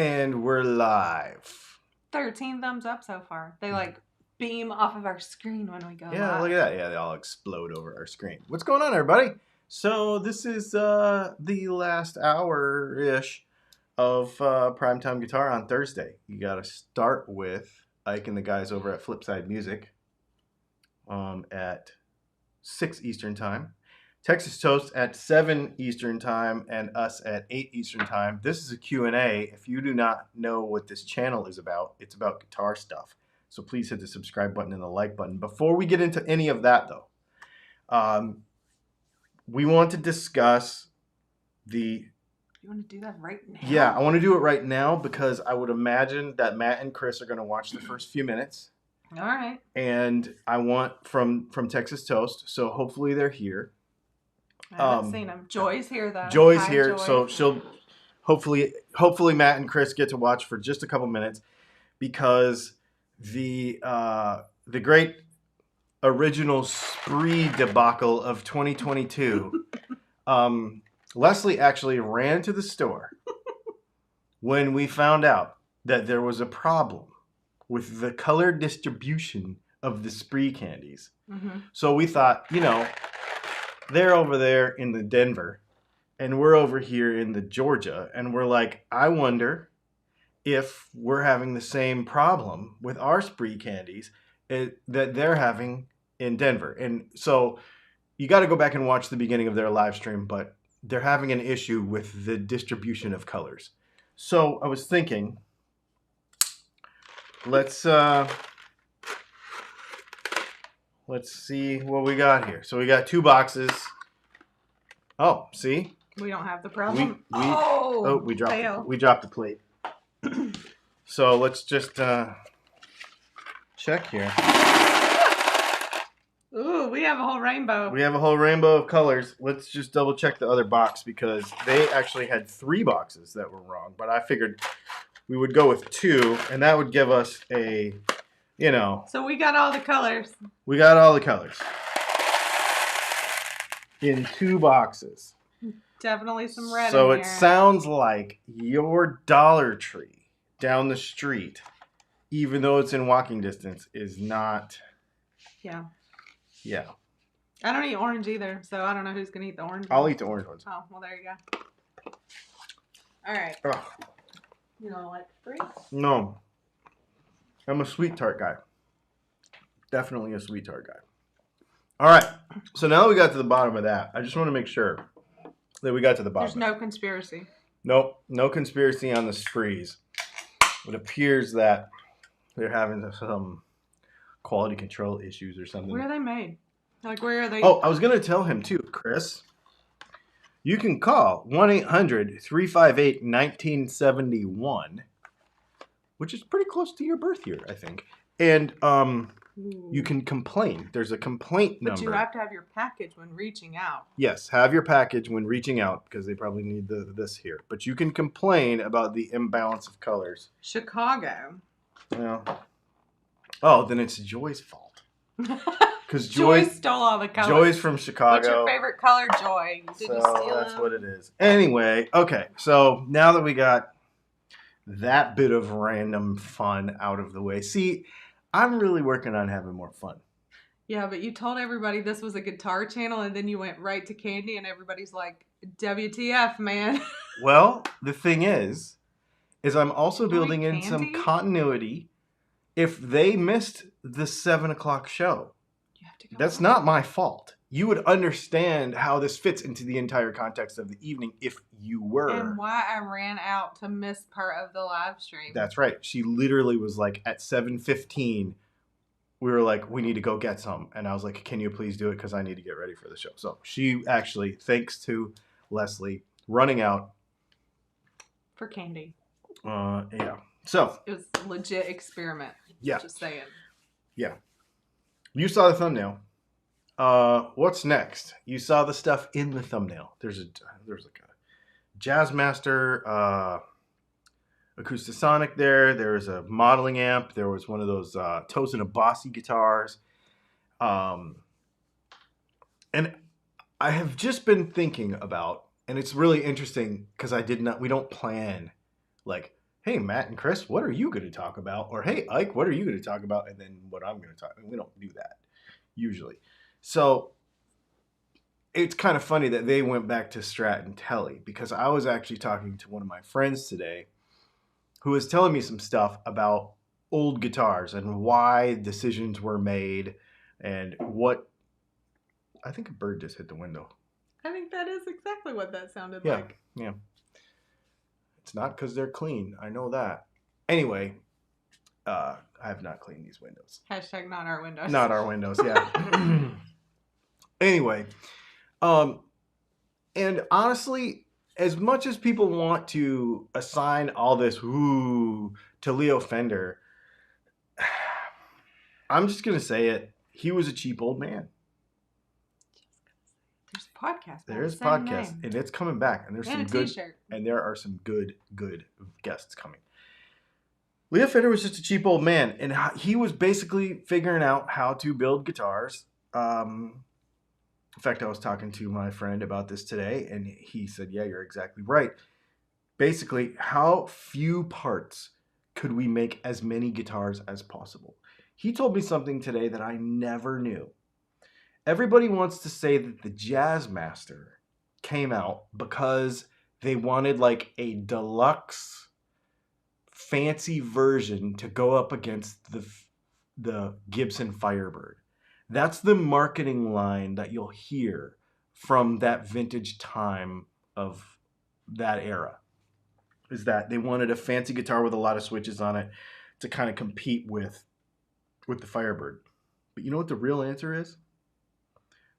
And we're live. 13 thumbs up so far. They like beam off of our screen when we go Yeah, live. look at that. Yeah, they all explode over our screen. What's going on, everybody? So this is the last hour-ish of Primetime Guitar on Thursday. You got to start with Ike and the guys over at Flipside Music at 6 Eastern Time. Texas Toast at 7 Eastern Time and us at 8 Eastern Time. This is a Q&A. If you do not know what this channel is about, it's about guitar stuff. So please hit the subscribe button and the like button. Before we get into any of that, though, we want to discuss the... You want to do that right now? Yeah, I want to do it right now because I would imagine that Matt and Chris are going to watch the first few minutes. All right. And I want from Texas Toast, so hopefully they're here. I haven't seen them. Joy's here, though. Joy's Hi, here, Joy. so she'll hopefully Matt and Chris get to watch for just a couple minutes because the great original spree debacle of 2022. Leslie actually ran to the store when we found out that there was a problem with the color distribution of the spree candies. Mm-hmm. So we thought, they're over there in the Denver and we're over here in the Georgia, and we're like, I wonder if we're having the same problem with our spree candies that they're having in Denver. And so you got to go back and watch the beginning of their live stream, but they're having an issue with the distribution of colors. So I was thinking, let's see what we got here. So we got 2 boxes. Oh, see? We don't have the problem. We dropped the plate. So let's just check here. Ooh, we have a whole rainbow. We have a whole rainbow of colors. Let's just double check the other box because they actually had 3 boxes that were wrong. But I figured we would go with 2, and that would give us a... So we got all the colors. We got all the colors. In 2 boxes. Definitely some red So in it here. sounds like your Dollar Tree down the street, even though it's in walking distance, is not... Yeah. Yeah. I don't eat orange either, so I don't know who's going to eat the orange I'll ones. eat the orange ones. Oh, well, there you go. All right. Ugh. You don't like free? No. I'm a sweet tart guy. Definitely a sweet tart guy. All right. So now that we got to the bottom of that, I just want to make sure that we got to the bottom. There's no conspiracy. Nope. No conspiracy on the sprees. It appears that they're having some quality control issues or something. Where are they made? Like, where are they? Oh, I was going to tell him too, Chris. You can call 1-800-358-1971, which is pretty close to your birth year, I think. And you can complain. There's a complaint number. But you have to have your package when reaching out. Yes, have your package when reaching out because they probably need this here. But you can complain about the imbalance of colors. Chicago. Well, oh, then it's Joy's fault. Because Joy stole all the colors. Joy's from Chicago. What's your favorite color, Joy? Did you steal that's them? what it is. Anyway, okay. So now that we got that bit of random fun out of the way. See, I'm really working on having more fun. Yeah, but you told everybody this was a guitar channel, and then you went right to candy, and everybody's like, WTF, man. Well, the thing is I'm also building in candy? some continuity. If they missed the 7 o'clock show, You have to go that's on. not my fault. You would understand how this fits into the entire context of the evening if you were. And why I ran out to miss part of the live stream. That's right. She literally was like at 7:15. We were like, we need to go get some. And I was like, can you please do it? Because I need to get ready for the show. So she actually, thanks to Leslie, running out. For candy. Yeah. So. It was a legit experiment. Yeah. Just saying. Yeah. You saw the thumbnail. What's next? You saw the stuff in the thumbnail. There's like a Jazzmaster Acoustasonic there. There's a modeling amp. There was one of those Toes and a Bossy guitars. And I have just been thinking about, and it's really interesting because we don't plan like hey, Matt and Chris, what are you going to talk about? Or hey, Ike, what are you going to talk about? And then what I'm going to talk about. We don't do that usually. So it's kind of funny that they went back to Strat and Telly, because I was actually talking to one of my friends today who was telling me some stuff about old guitars and why decisions were made and what. I think a bird just hit the window. I think that is exactly what that sounded Yeah, like. yeah. It's not because they're clean. I know that. Anyway, I have not cleaned these windows. Hashtag not our windows. Not our windows, yeah. Anyway, um, and honestly, as much as people want to assign all this to Leo Fender, I'm just gonna say it. He was a cheap old man. There's a podcast. There is a podcast, and it's coming back, and there's and some a good, t-shirt. and there are some good guests coming. Leo Fender was just a cheap old man, and he was basically figuring out how to build guitars. In fact, I was talking to my friend about this today, and he said, yeah, you're exactly right. Basically, how few parts could we make as many guitars as possible? He told me something today that I never knew. Everybody wants to say that the Jazzmaster came out because they wanted like a deluxe fancy version to go up against the Gibson Firebird. That's the marketing line that you'll hear from that vintage time of that era. Is that they wanted a fancy guitar with a lot of switches on it to kind of compete with the Firebird. But you know what the real answer is?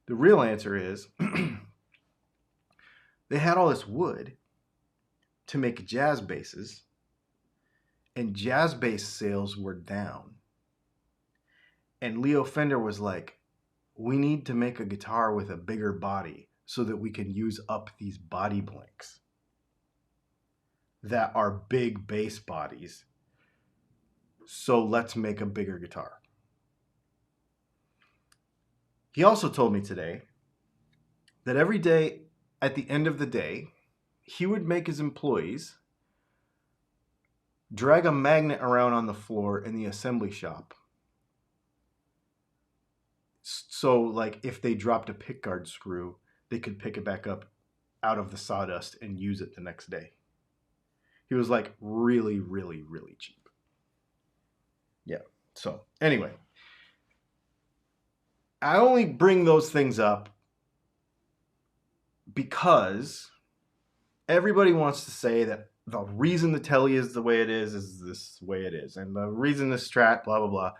The real answer is they had all this wood to make jazz basses, and jazz bass sales were down. And Leo Fender was like, we need to make a guitar with a bigger body so that we can use up these body blanks that are big bass bodies. So let's make a bigger guitar. He also told me today that every day, at the end of the day, he would make his employees drag a magnet around on the floor in the assembly shop. So, like, if they dropped a pickguard screw, they could pick it back up out of the sawdust and use it the next day. He was like really, really, really cheap. Yeah. So, anyway, I only bring those things up because everybody wants to say that the reason the Telly is the way it is this way it is. And the reason the Strat, blah, blah, blah.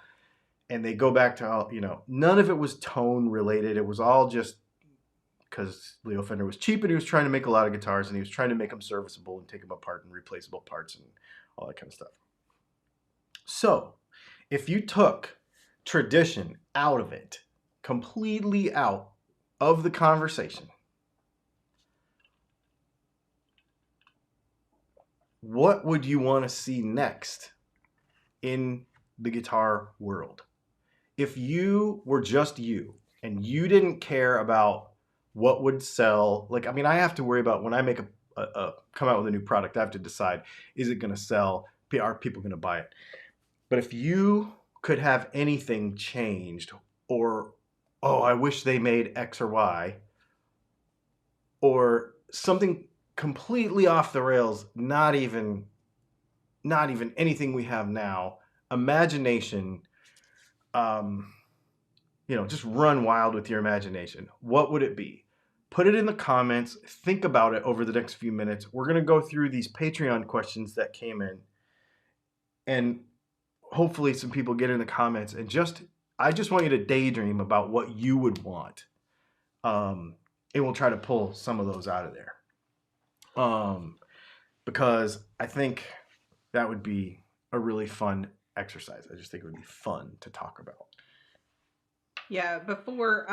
And they go back to all, none of it was tone related. It was all just because Leo Fender was cheap and he was trying to make a lot of guitars and he was trying to make them serviceable and take them apart and replaceable parts and all that kind of stuff. So if you took tradition out of it, completely out of the conversation, what would you want to see next in the guitar world? If you were just you and you didn't care about what would sell, I have to worry about when I make come out with a new product, I have to decide, is it going to sell? Are people going to buy it? But if you could have anything changed, or, oh, I wish they made X or Y, or something completely off the rails, not even anything we have now, imagination, just run wild with your imagination. What would it be? Put it in the comments. Think about it over the next few minutes. We're going to go through these Patreon questions that came in, and hopefully some people get in the comments, and I just want you to daydream about what you would want. And we'll try to pull some of those out of there. Because I think that would be a really fun exercise. I just think it would be fun to talk about. Yeah, before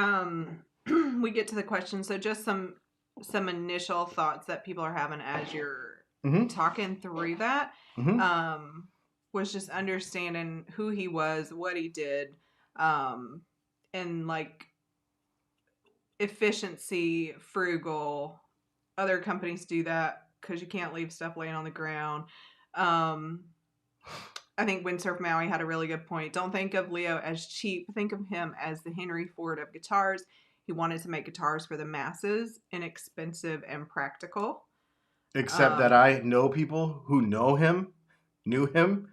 we get to the questions, so just some initial thoughts that people are having as you're talking through that. Was just understanding who he was, what he did, and like efficiency, frugal. Other companies do that because you can't leave stuff laying on the ground. I think Windsurf Maui had a really good point. Don't think of Leo as cheap. Think of him as the Henry Ford of guitars. He wanted to make guitars for the masses, inexpensive and practical. Except that I know people who knew him,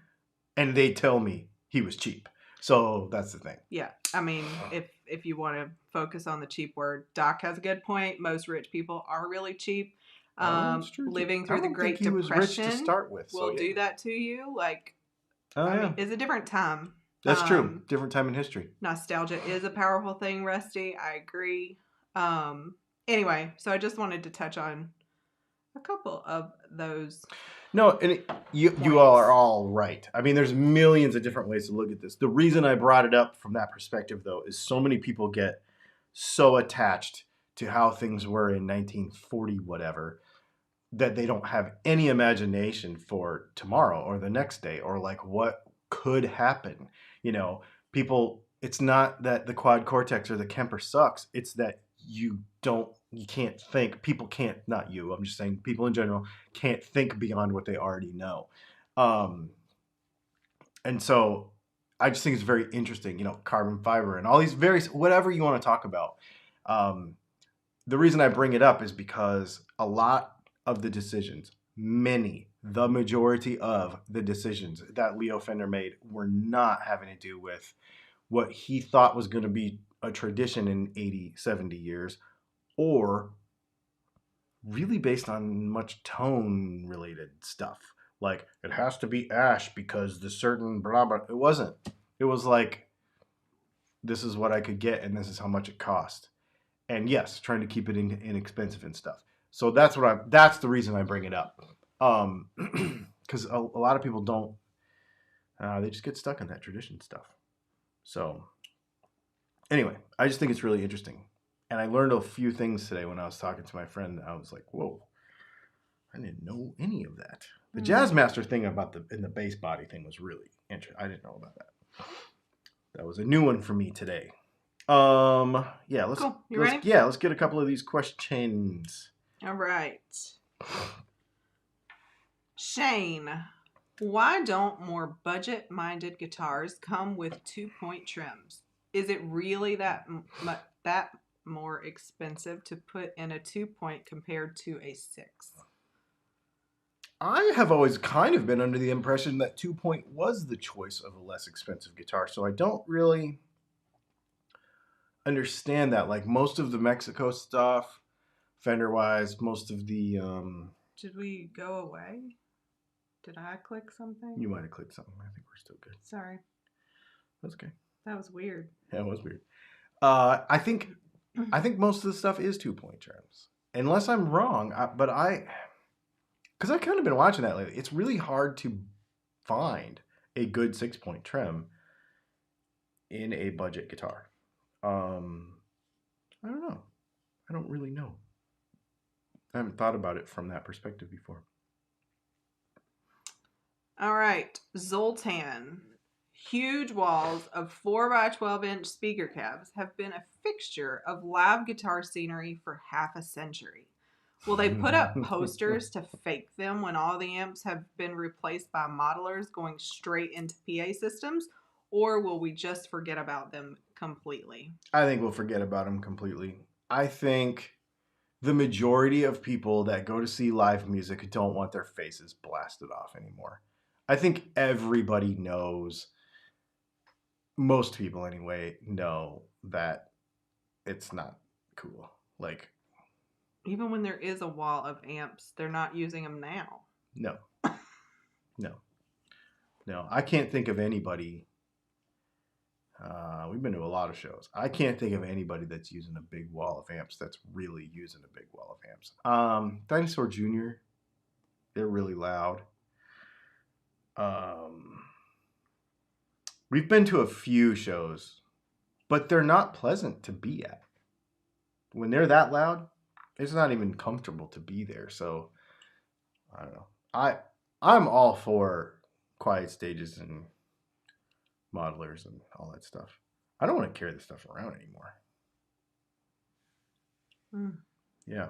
and they tell me he was cheap. So that's the thing. Yeah. I mean, if you want to focus on the cheap word, Doc has a good point. Most rich people are really cheap. Living through the Great Depression was rich to start with, will do that to you. Like, mean, it's a different time. That's true. Different time in history. Nostalgia is a powerful thing, Rusty. I agree. Anyway, so I just wanted to touch on a couple of those. No, and you all are all right. I mean, there's millions of different ways to look at this. The reason I brought it up from that perspective, though, is so many people get so attached to how things were in 1940 whatever that they don't have any imagination for tomorrow or the next day or like what could happen. You know, people, it's not that the quad cortex or the Kemper sucks. It's that you can't think. People can't, not you, I'm just saying people in general can't think beyond what they already know. And so I just think it's very interesting, you know, carbon fiber and all these various, whatever you want to talk about. The reason I bring it up is because a lot of the decisions, the majority of the decisions that Leo Fender made were not having to do with what he thought was going to be a tradition in 80, 70 years, or really based on much tone related stuff. Like, it has to be ash because the certain blah, blah. It wasn't. It was like, this is what I could get and this is how much it cost. And yes, trying to keep it inexpensive and stuff. So that's the reason I bring it up. Because a lot of people don't, they just get stuck in that tradition stuff. So anyway, I just think it's really interesting. And I learned a few things today when I was talking to my friend. I was like, whoa, I didn't know any of that. The Jazzmaster thing about in the bass body thing was really interesting. I didn't know about that. That was a new one for me today. Yeah, let's get a couple of these questions. All right. Shane, why don't more budget-minded guitars come with 2-point trims? Is it really that more expensive to put in a 2-point compared to a 6? I have always kind of been under the impression that 2-point was the choice of a less expensive guitar, so I don't really understand that. Like most of the Mexico stuff, Fender-wise, most of the... Did we go away? Did I click something? You might have clicked something. I think we're still good. Sorry. That's okay. That was weird. Yeah, it was weird. I think most of the stuff is 2-point trims. Unless I'm wrong, because I've kind of been watching that lately. It's really hard to find a good 6-point trim in a budget guitar. I don't know. I don't really know. I haven't thought about it from that perspective before. All right. Zoltan. Huge walls of 4x12-inch speaker cabs have been a fixture of live guitar scenery for half a century. Will they put up posters to fake them when all the amps have been replaced by modelers going straight into PA systems? Or will we just forget about them completely? I think we'll forget about them completely. I think the majority of people that go to see live music don't want their faces blasted off anymore. I think everybody knows, most people anyway, know that it's not cool. Like, even when there is a wall of amps, they're not using them now. No. I can't think of anybody. We've been to a lot of shows. I can't think of anybody that's using a big wall of amps that's really using a big wall of amps. Dinosaur Jr., they're really loud. We've been to a few shows, but they're not pleasant to be at. When they're that loud, it's not even comfortable to be there. So I don't know. I'm all for quiet stages and modelers and all that stuff. I don't want to carry this stuff around anymore. Yeah.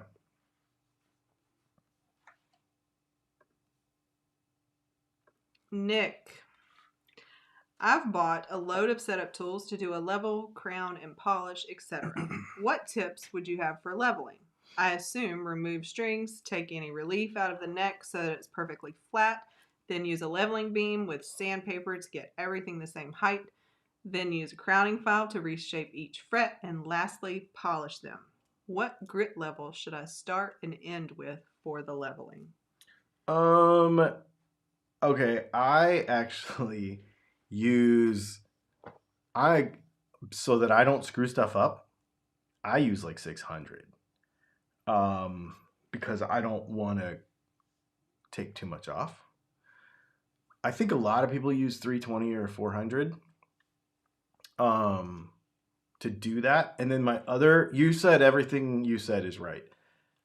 Nick, I've bought a load of setup tools to do a level, crown, and polish, etc. What tips would you have for leveling? I assume remove strings, take any relief out of the neck so that it's perfectly flat, then use a leveling beam with sandpaper to get everything the same height, then use a crowning file to reshape each fret, and lastly, polish them. What grit level should I start and end with for the leveling? Okay, I actually use so that I don't screw stuff up, I use like 600. Because I don't want to take too much off. I think a lot of people use 320 or 400 to do that. And then you said everything you said is right.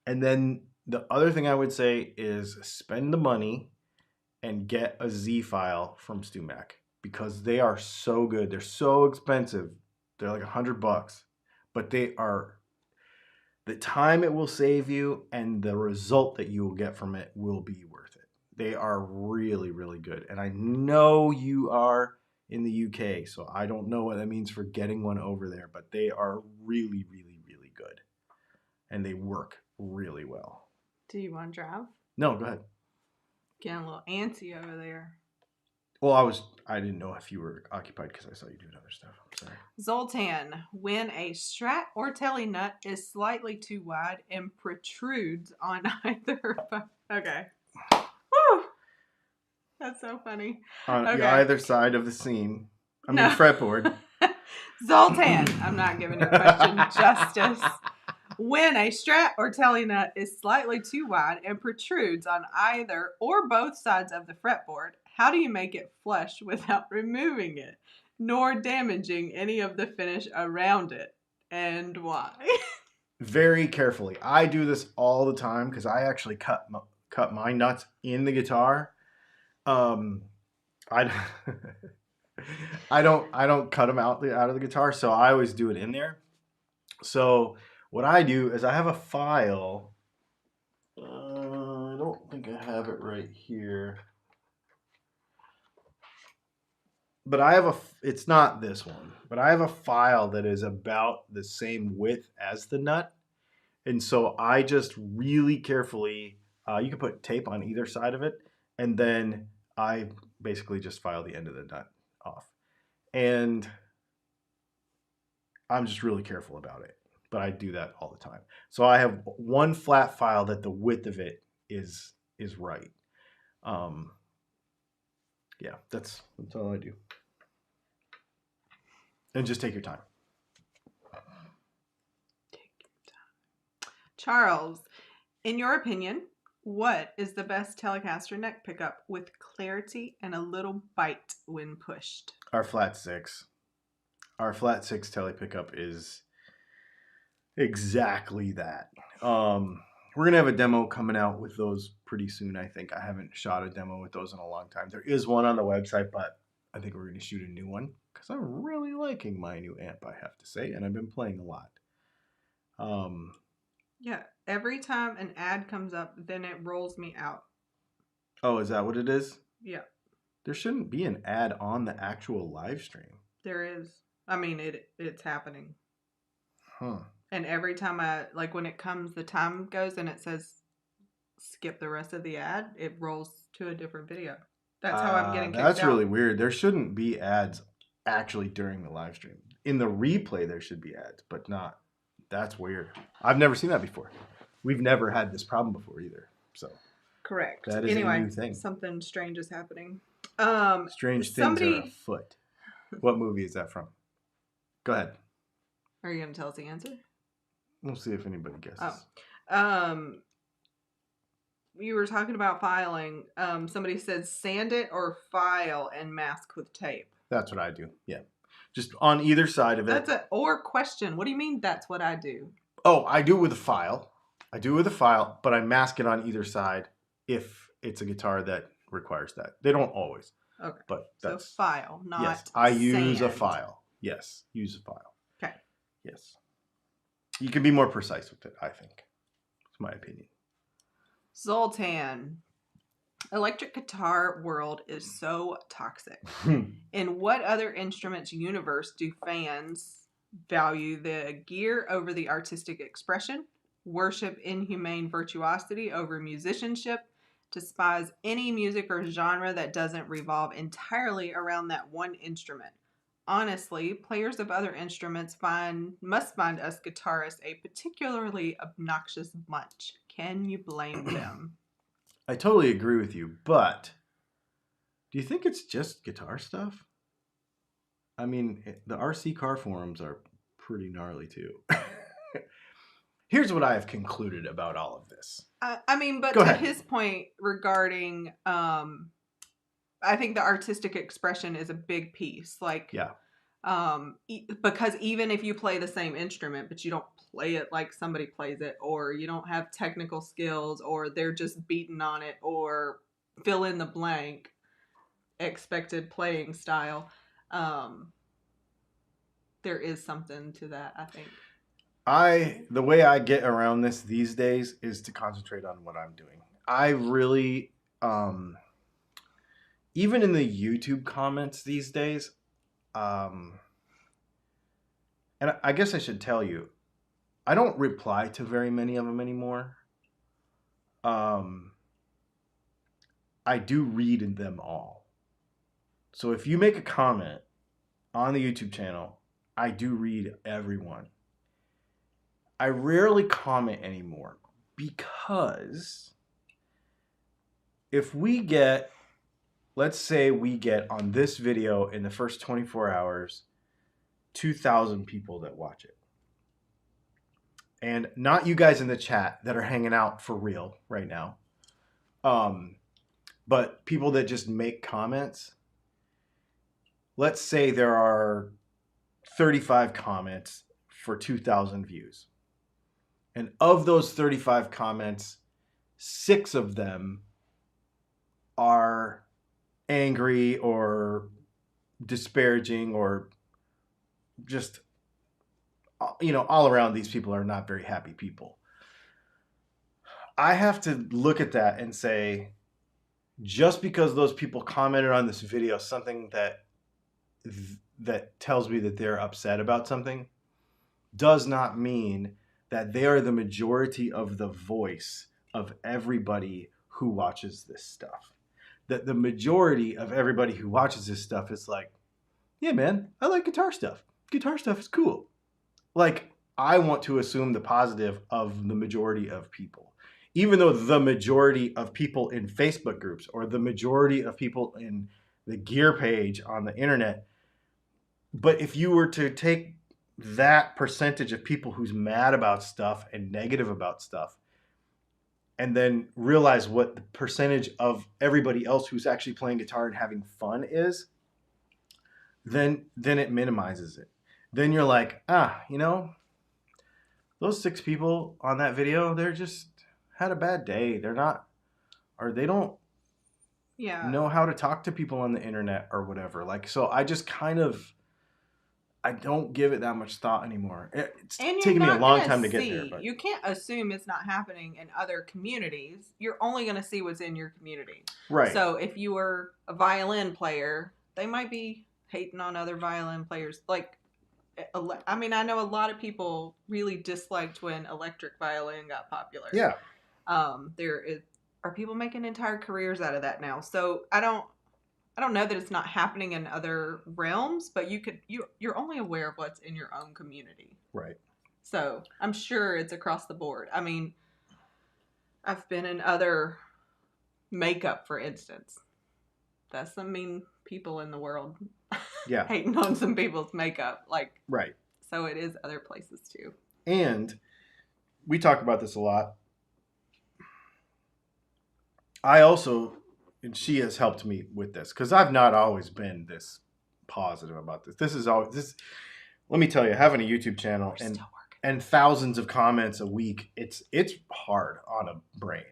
And then the other thing I would say is spend the money and get a Z file from StewMac because they are so good. They're so expensive. They're like $100, but they are, the time it will save you and the result that you will get from it will be worth it. They are really, really good. And I know you are in the UK, so I don't know what that means for getting one over there, but they are really, really, really good. And they work really well. Do you want to drive? No, go ahead. Getting a little antsy over there. Well, I didn't know if you were occupied because I saw you doing other stuff. I'm sorry. Zoltan, when a Strat or Telly nut is slightly too wide and protrudes on either. Okay. Woo! That's so funny. On either side of the seam. Fretboard. Zoltan, I'm not giving your question justice. When a Strat or Telly nut is slightly too wide and protrudes on either or both sides of the fretboard, how do you make it flush without removing it, nor damaging any of the finish around it, and why? Very carefully. I do this all the time because I actually cut my nuts in the guitar. I don't cut them out of the guitar, so I always do it in there. So what I do is I have a file. I don't think I have it right here. But it's not this one, but I have a file that is about the same width as the nut. And so I just really carefully, you can put tape on either side of it. And then I basically just file the end of the nut off. And I'm just really careful about it. But I do that all the time. So I have one flat file that the width of it is right. Yeah, that's all I do. And just take your time. Charles, in your opinion, what is the best Telecaster neck pickup with clarity and a little bite when pushed? Our flat 6. Our flat 6 tele pickup is exactly that. We're going to have a demo coming out with those pretty soon, I think. I haven't shot a demo with those in a long time. There is one on the website, but I think we're going to shoot a new one because I'm really liking my new amp, I have to say, and I've been playing a lot. Yeah, every time an ad comes up, then it rolls me out. Oh, is that what it is? Yeah. There shouldn't be an ad on the actual live stream. There is. I mean, it's happening. Huh. And every time when it comes, the time goes and it says skip the rest of the ad, it rolls to a different video. That's how I'm getting kicked out. That's really weird. There shouldn't be ads actually during the live stream. In the replay, there should be ads, but not. That's weird. I've never seen that before. We've never had this problem before either. So correct. That is a new thing. Something strange is happening. Strange things are afoot. What movie is that from? Go ahead. Are you going to tell us the answer? We'll see if anybody guesses. You were talking about filing. Somebody said sand it or file and mask with tape. That's what I do. Yeah. Just on either side of it. Or question. What do you mean that's what I do? Oh, I do it with a file. But I mask it on either side if it's a guitar that requires that. They don't always. Okay. But that's so file, not yes. I use sand. a file. Yes. Use a file. Okay. Yes. You can be more precise with it, I think. It's my opinion. Zoltan. Electric guitar world is so toxic. In what other instruments universe do fans value the gear over the artistic expression, worship inhumane virtuosity over musicianship, despise any music or genre that doesn't revolve entirely around that one instrument? Honestly, players of other instruments must find us guitarists a particularly obnoxious bunch. Can you blame them? I totally agree with you, but do you think it's just guitar stuff? I mean, the RC car forums are pretty gnarly too. Here's what I have concluded about all of this. I mean, but Go to ahead. his point regarding, I think the artistic expression is a big piece. Like, Yeah. Because even if you play the same instrument, but you don't play it like somebody plays it, or you don't have technical skills, or they're just beating on it, or fill in the blank expected playing style, there is something to that, I think. The way I get around this these days is to concentrate on what I'm doing. I really, even in the YouTube comments these days, and I guess I should tell you, I don't reply to very many of them anymore. I do read them all. So if you make a comment on the YouTube channel, I do read everyone. I rarely comment anymore because if we get, let's say we get on this video in the first 24 hours, 2,000 people that watch it. And not you guys in the chat that are hanging out for real right now. But people that just make comments. Let's say there are 35 comments for 2,000 views. And of those 35 comments, 6 of them are angry or disparaging or just, all around these people are not very happy people. I have to look at that and say, just because those people commented on this video something that tells me that they're upset about something does not mean that they are the majority of the voice of everybody who watches this stuff. That the majority of everybody who watches this stuff is like, yeah, man, I like guitar stuff. Guitar stuff is cool. Like, I want to assume the positive of the majority of people. Even though the majority of people in Facebook groups or the majority of people in the gear page on the internet, but if you were to take that percentage of people who's mad about stuff and negative about stuff, and then realize what the percentage of everybody else who's actually playing guitar and having fun is, then it minimizes it. Then you're like, those 6 people on that video, they're just had a bad day. They don't know how to talk to people on the internet or whatever. Like, so I just I don't give it that much thought anymore. It's taken me a long time to get there. But you can't assume it's not happening in other communities. You're only going to see what's in your community. Right. So if you were a violin player, they might be hating on other violin players. Like, I mean, I know a lot of people really disliked when electric violin got popular. Yeah. Are people making entire careers out of that now. So I don't know that it's not happening in other realms, but you're only aware of what's in your own community. Right. So I'm sure it's across the board. I mean, I've been in other makeup, for instance. That's some mean people in the world. Yeah. Hating on some people's makeup. Like, right. So it is other places too. And we talk about this a lot. I also, and she has helped me with this because I've not always been this positive about this. Let me tell you, having a YouTube channel and thousands of comments a week, it's hard on a brain.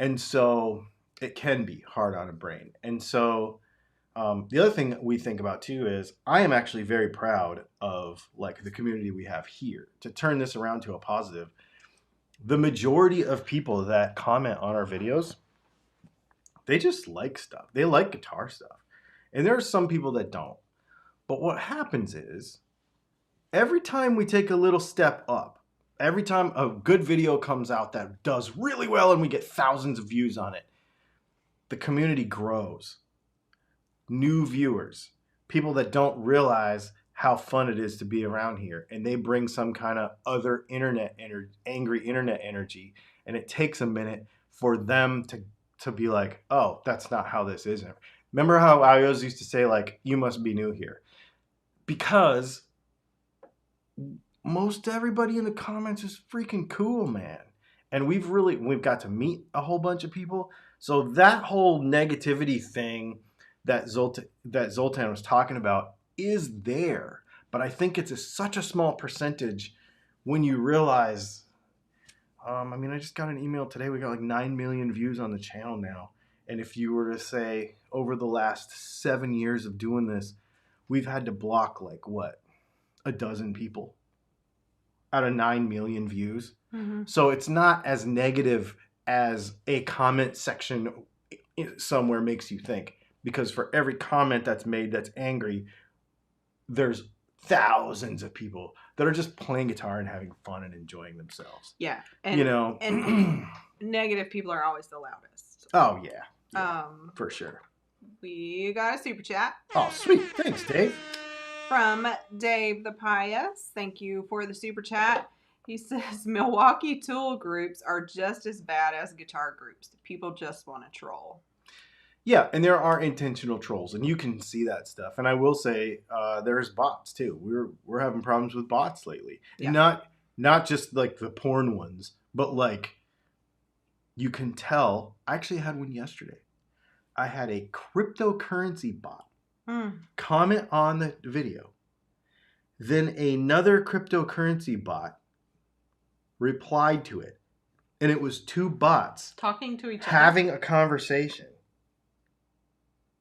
And so it can be hard on a brain. And so the other thing we think about too is I am actually very proud of like the community we have here. To turn this around to a positive, the majority of people that comment on our videos They just like stuff. They like guitar stuff. And there are some people that don't. But what happens is, every time we take a little step up, every time a good video comes out that does really well and we get thousands of views on it, the community grows. New viewers, people that don't realize how fun it is to be around here, and they bring some kind of other angry internet energy, and it takes a minute for them to be like, oh, that's not how this is. Remember how I always used to say, like, you must be new here? Because most everybody in the comments is freaking cool, man. And we've got to meet a whole bunch of people. So that whole negativity thing that Zoltan was talking about is there. But I think it's such a small percentage when you realize, I just got an email today. We got like 9 million views on the channel now. And if you were to say over the last 7 years of doing this, we've had to block like what? A dozen people out of 9 million views. Mm-hmm. So it's not as negative as a comment section somewhere makes you think. Because for every comment that's made that's angry, there's thousands of people that are just playing guitar and having fun and enjoying themselves. Yeah. And, and negative people are always the loudest. Oh, yeah. For sure. We got a super chat. Oh, sweet. Thanks, Dave. From Dave the Pious. Thank you for the super chat. He says, Milwaukee tool groups are just as bad as guitar groups. People just want to troll. Yeah, and there are intentional trolls, and you can see that stuff. And I will say, there's bots too. We're having problems with bots lately, and not just like the porn ones, but like you can tell. I actually had one yesterday. I had a cryptocurrency bot comment on the video, then another cryptocurrency bot replied to it, and it was two bots talking to each other, having a conversation.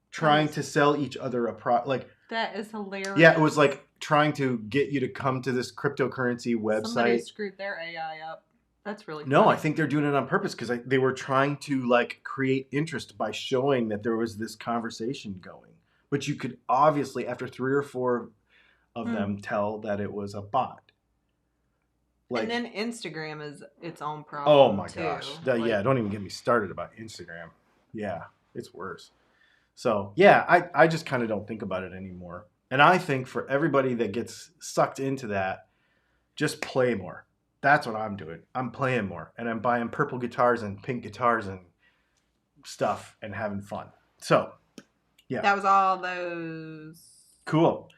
Trying to sell each other a product. That is hilarious. Yeah, it was like trying to get you to come to this cryptocurrency website. Somebody screwed their AI up. That's really funny. No, I think they're doing it on purpose because they were trying to like create interest by showing that there was this conversation going. But you could obviously, after 3 or 4 of them, tell that it was a bot. Like, and then Instagram is its own problem. Oh my gosh. Yeah, don't even get me started about Instagram. Yeah, it's worse. So, yeah, I just kind of don't think about it anymore. And I think for everybody that gets sucked into that, just play more. That's what I'm doing. I'm playing more. And I'm buying purple guitars and pink guitars and stuff and having fun. So, yeah. That was all those. Cool.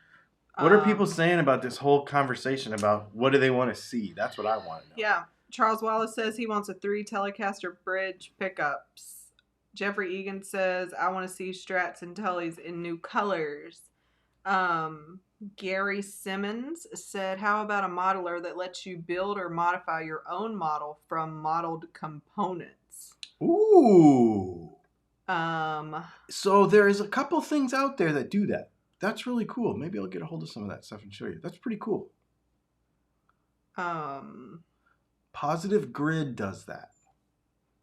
What are people saying about this whole conversation about what do they want to see? That's what I want to know. Yeah. Charles Wallace says he wants a 3 Telecaster bridge pickups. Jeffrey Egan says, I want to see Strats and Tullys in new colors. Gary Simmons said, how about a modeler that lets you build or modify your own model from modeled components? Ooh. So there's a couple things out there that do that. That's really cool. Maybe I'll get a hold of some of that stuff and show you. That's pretty cool. Positive Grid does that.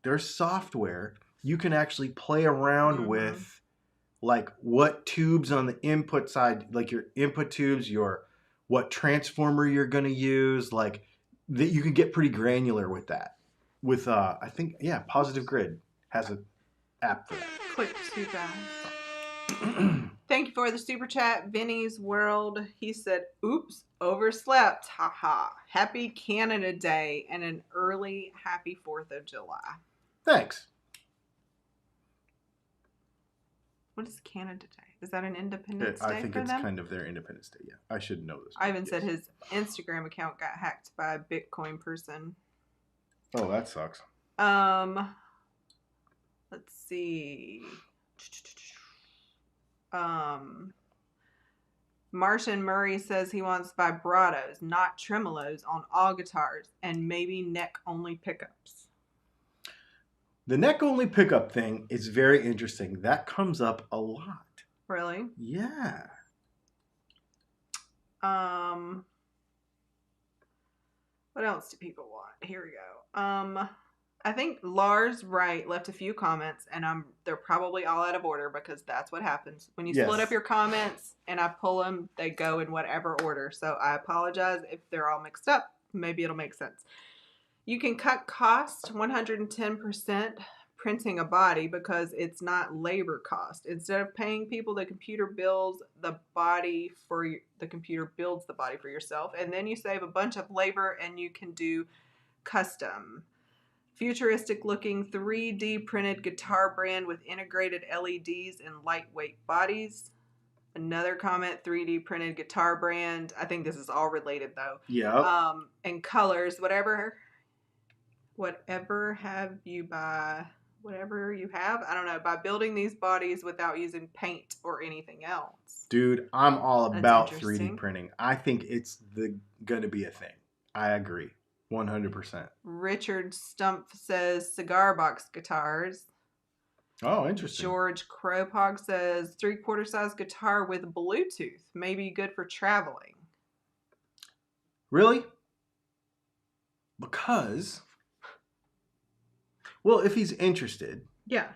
There's software you can actually play around with, like what tubes on the input side, like your input tubes, what transformer you're going to use, like that. You can get pretty granular with that. With I think Positive Grid has an app for that. Quick, too fast. Thank you for the super chat, Vinny's World. He said, "Oops, overslept. Haha. Happy Canada Day and an early happy 4th of July." Thanks. What is Canada Day? Is that an Independence Day? I think it's kind of their Independence Day. Yeah, I should know this. Ivan said his Instagram account got hacked by a Bitcoin person. Oh, that sucks. Let's see. Martian Murray says he wants vibratos, not tremolos, on all guitars, and maybe neck-only pickups. The neck-only pickup thing is very interesting. That comes up a lot. Really? Yeah. What else do people want? Here we go. I think Lars Wright left a few comments, and they're probably all out of order because that's what happens when you split up your comments. And I pull them; they go in whatever order. So I apologize if they're all mixed up. Maybe it'll make sense. You can cut cost 110% printing a body because it's not labor cost. Instead of paying people, the computer builds the body for you. The computer builds the body for yourself, and then you save a bunch of labor, and you can do custom. Futuristic looking 3D printed guitar brand with integrated LEDs and lightweight bodies. Another comment, 3D printed guitar brand. I think this is all related though. Yeah. And colors, whatever have you by whatever you have. I don't know, by building these bodies without using paint or anything else. Dude, I'm all about 3D printing. I think it's going to be a thing. I agree. 100%. Richard Stumpf says Cigar Box Guitars. Oh, interesting. George Cropog says 3/4 size guitar with Bluetooth. Maybe good for traveling. Really? Because, well, if he's interested. Yeah.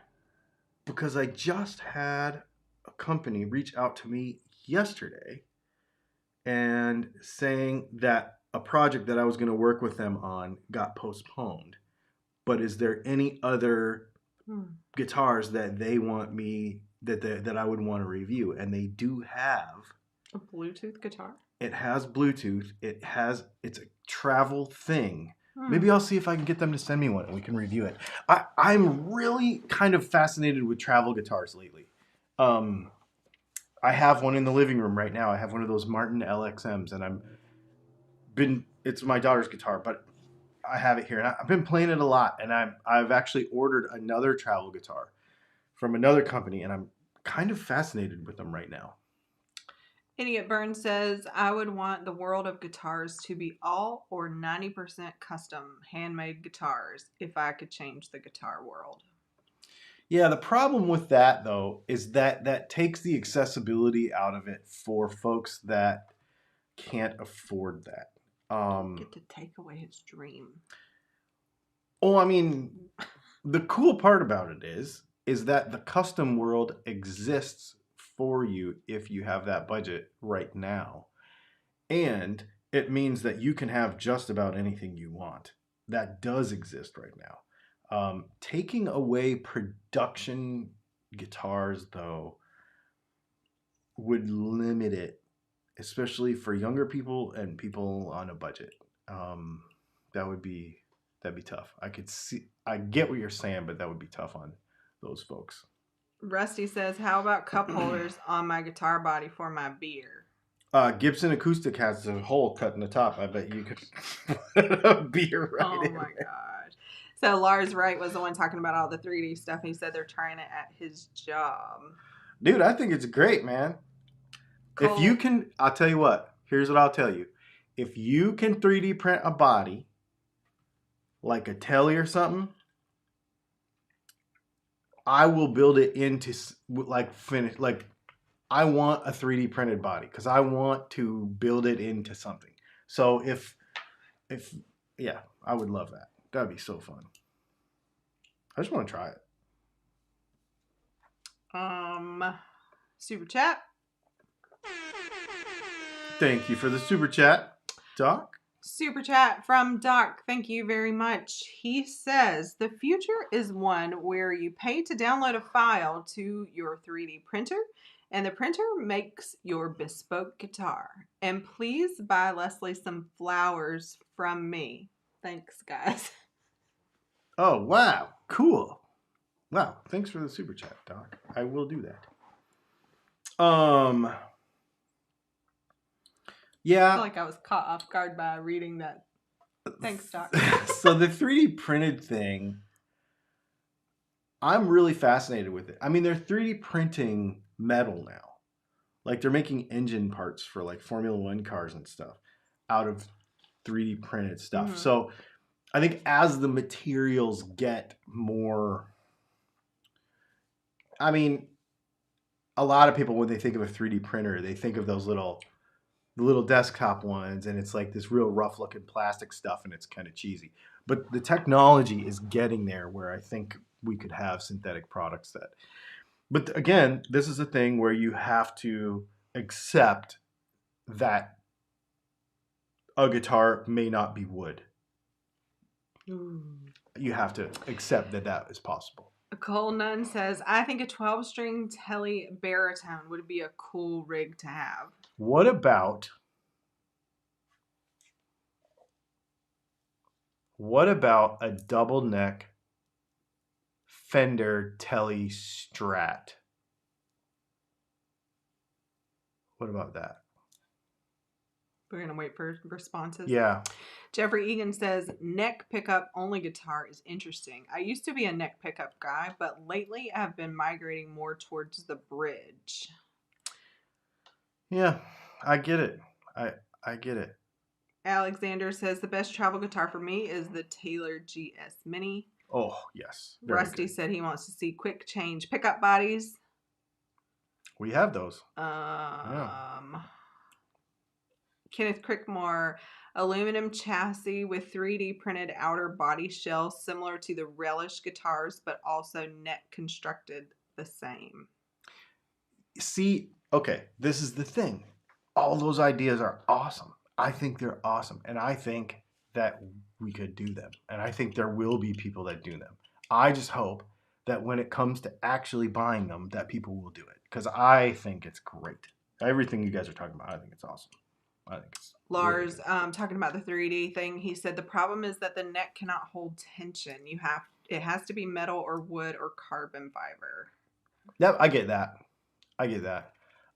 Because I just had a company reach out to me yesterday and saying that a project that I was going to work with them on got postponed. But is there any other guitars that they want me that I would want to review? And they do have a Bluetooth guitar. It has Bluetooth. It's a travel thing. Maybe I'll see if I can get them to send me one and we can review it. I'm really kind of fascinated with travel guitars lately. I have one in the living room right now. I have one of those Martin LXMs, and it's my daughter's guitar, but I have it here, and I've been playing it a lot. And I've actually ordered another travel guitar from another company, and I'm kind of fascinated with them right now. Idiot Burns says, I would want the world of guitars to be all or 90% custom handmade guitars if I could change the guitar world. Yeah, the problem with that, though, is that takes the accessibility out of it for folks that can't afford that. Get to take away his dream. Oh, I mean, the cool part about it is that the custom world exists for you if you have that budget right now. And it means that you can have just about anything you want. That does exist right now. Taking away production guitars, though, would limit it, especially for younger people and people on a budget. That'd be tough. I get what you're saying, but that would be tough on those folks. Rusty says, how about cup holders on my guitar body for my beer? Gibson Acoustic has a hole cut in the top. I bet you could put a beer right in. Oh my gosh. So Lars Wright was the one talking about all the 3D stuff. And he said they're trying it at his job. Dude, I think it's great, man. Cool. If you can, I'll tell you what. Here's what I'll tell you. If you can 3D print a body, like a Telly or something, I will build it into I want a 3D printed body because I want to build it into something. So if yeah, I would love that. That'd be so fun. I just want to try it. Super chat. Thank you for the super chat, Doc. Super chat from Doc. Thank you very much. He says, the future is one where you pay to download a file to your 3D printer and the printer makes your bespoke guitar. And please buy Leslie some flowers from me. Thanks, guys. Oh, wow. Cool. Wow. Thanks for the super chat, Doc. I will do that. Yeah. I feel like I was caught off guard by reading that. Thanks, Doc. So the 3D printed thing, I'm really fascinated with it. I mean, they're 3D printing metal now. Like they're making engine parts for like Formula One cars and stuff out of 3D printed stuff. Mm-hmm. So I think as the materials get more, I mean, a lot of people, when they think of a 3D printer, they think of those little the little desktop ones, and it's like this real rough looking plastic stuff, and it's kind of cheesy. But the technology is getting there where I think we could have synthetic products that. But again, this is a thing where you have to accept that a guitar may not be wood. You have to accept that that is possible. Cole Nunn says, I think a 12-string Tele baritone would be a cool rig to have. What about a double neck Fender Tele Strat? What about that? We're going to wait for responses. Yeah. Jeffrey Egan says, neck pickup only guitar is interesting. I used to be a neck pickup guy, but lately I've been migrating more towards the bridge. Yeah, I get it. I get it. Alexander says, the best travel guitar for me is the Taylor GS Mini. Oh, yes. Rusty said he wants to see quick change pickup bodies. We have those. Kenneth Crickmore, aluminum chassis with 3D printed outer body shell similar to the Relish guitars, but also neck constructed the same. See, okay, this is the thing. All those ideas are awesome. I think they're awesome. And I think that we could do them. And I think there will be people that do them. I just hope that when it comes to actually buying them, that people will do it. Because I think it's great. Everything you guys are talking about, I think it's awesome. I think it's Lars, really talking about the 3D thing, he said the problem is that the neck cannot hold tension. It has to be metal or wood or carbon fiber. Yeah, I get that.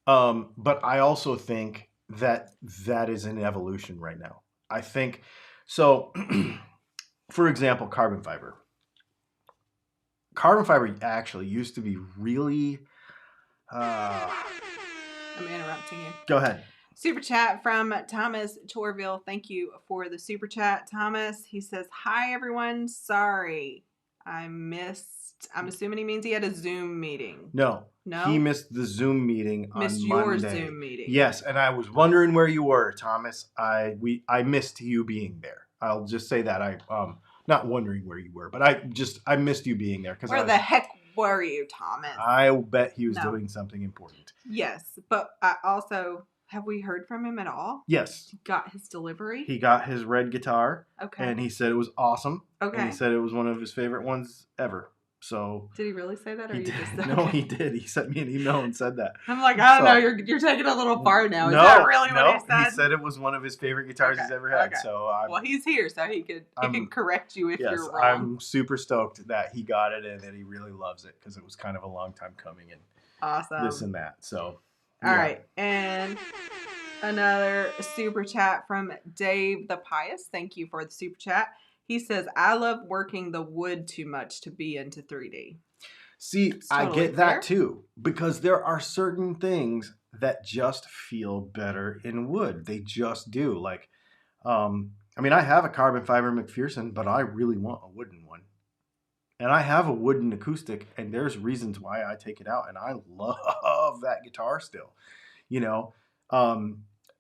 But I also think that is an evolution right now. I think so. For example, carbon fiber. Carbon fiber actually used to be really. I'm interrupting you. Go ahead. Super chat from Thomas Torville. Thank you for the super chat, Thomas. He says, hi, everyone. Sorry, I missed. I'm assuming he means he had a Zoom meeting. No. He missed the Zoom meeting on Monday. Your Zoom meeting. Yes, and I was wondering where you were, Thomas. I missed you being there. I'll just say that. Not wondering where you were, but I missed you being there. Where the heck were you, Thomas? I bet he was doing something important. Yes, but I also... Have we heard from him at all? Yes. He got his delivery? He got his red guitar. Okay. And he said it was awesome. Okay. And he said it was one of his favorite ones ever. So. Did he really say that, or you just said? No, he did. He sent me an email and said that. I'm like, I don't know. You're taking it a little far now. Is that really what he said? He said it was one of his favorite guitars he's ever had. Okay. So well, he's here, so he can correct you if you're wrong. I'm super stoked that he got it and that he really loves it because it was kind of a long time coming and awesome. This and that. So. All right, and another super chat from Dave the Pious. Thank you for the super chat. He says, I love working the wood too much to be into 3D. See, totally I get that too, because there are certain things that just feel better in wood. They just do. Like, I have a carbon fiber McPherson, but I really want a wooden one. And I have a wooden acoustic, and there's reasons why I take it out, and I love that guitar still.